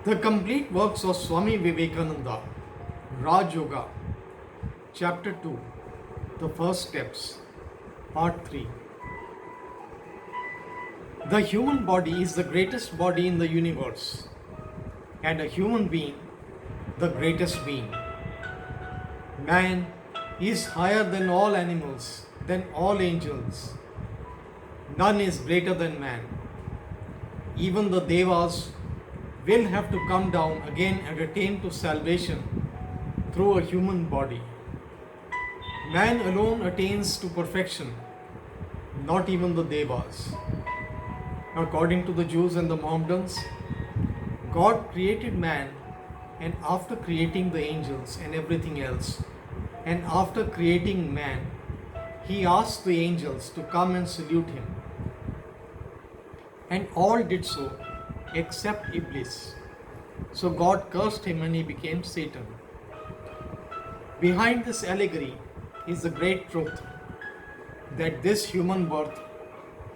The complete works of Swami Vivekananda Rajayoga, Chapter 2, The First Steps, Part 3. The human body is the greatest body in the universe, and a human being the greatest being. Man is higher than all animals, than all angels. None is greater than man. Even the Devas will have to come down again and attain to salvation through a human body. Man alone attains to perfection, not even the Devas. According to the Jews and the Mohammedans, God created man, and after creating the angels and everything else, and after creating man, he asked the angels to come and salute him. And all did so except Iblis. So God cursed him and he became Satan. Behind this allegory is the great truth that this human birth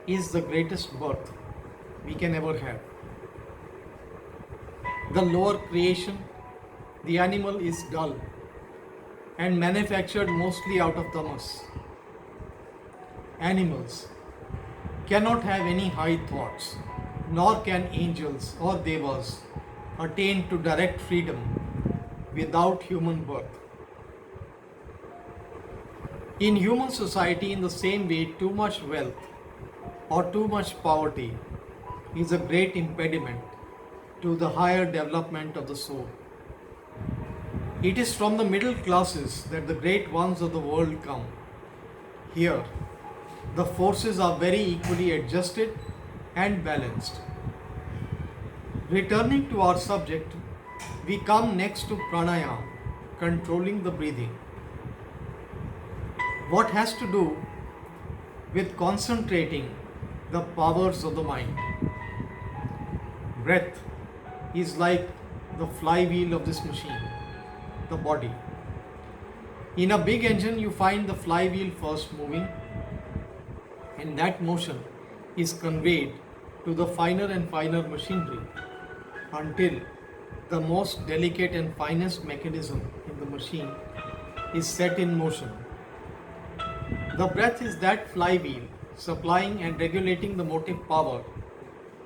is the greatest birth we can ever have. The lower creation, the animal, is dull and manufactured mostly out of tamas. Animals cannot have any high thoughts, nor can angels or devas attain to direct freedom without human birth. In human society, in the same way, too much wealth or too much poverty is a great impediment to the higher development of the soul. It is from the middle classes that the great ones of the world come. Here, the forces are very equally adjusted and balanced. Returning to our subject, we come next to pranayama, controlling the breathing. What has to do with concentrating the powers of the mind. Breath is like the flywheel of this machine, the body. In a big engine, you find the flywheel first moving, and that motion is conveyed to the finer and finer machinery until the most delicate and finest mechanism in the machine is set in motion. The breath is that flywheel supplying and regulating the motive power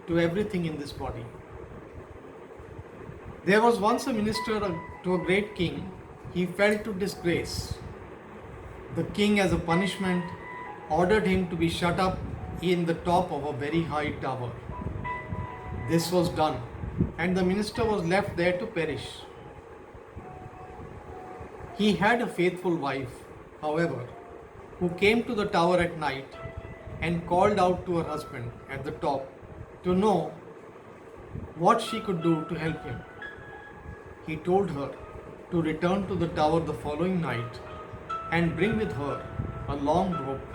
to everything in this body. There was once a minister to a great king. He fell to disgrace. The king, as a punishment, ordered him to be shut up in the top of a very high tower. This was done, and the minister was left there to perish. He had a faithful wife, however, who came to the tower at night and called out to her husband at the top to know what she could do to help him. He told her to return to the tower the following night and bring with her a long rope,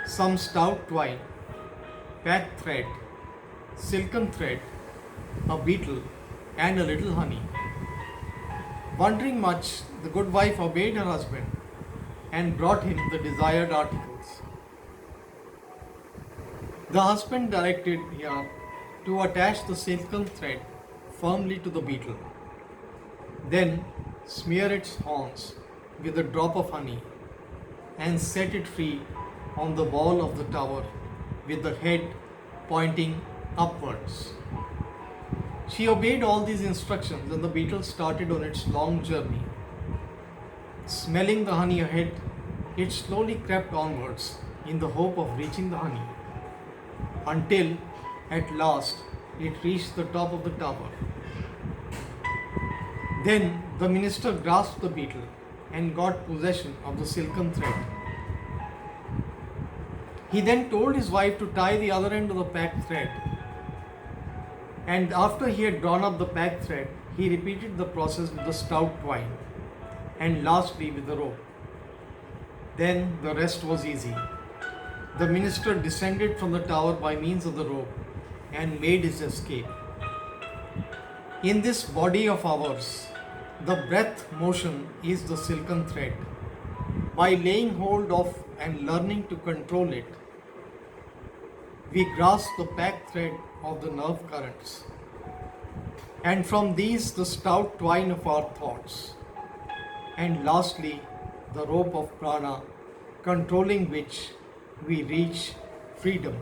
some stout twine, packed thread, silken thread, a beetle, and a little honey. Wondering much, the good wife obeyed her husband and brought him the desired articles. The husband directed her to attach the silken thread firmly to the beetle. Then smear its horns with a drop of honey and set it free on the wall of the tower with the head pointing upwards. She obeyed all these instructions, and the beetle started on its long journey. Smelling the honey ahead, it slowly crept onwards in the hope of reaching the honey, until at last it reached the top of the tower. Then the minister grasped the beetle and got possession of the silken thread. He then told his wife to tie the other end of the packed thread, and after he had drawn up the packed thread, he repeated the process with the stout twine and lastly with the rope. Then the rest was easy. The minister descended from the tower by means of the rope and made his escape. In this body of ours, the breath motion is the silken thread. By laying hold of and learning to control it, we grasp the packed thread of the nerve currents and from these the stout twine of our thoughts, and lastly the rope of prana, controlling which we reach freedom.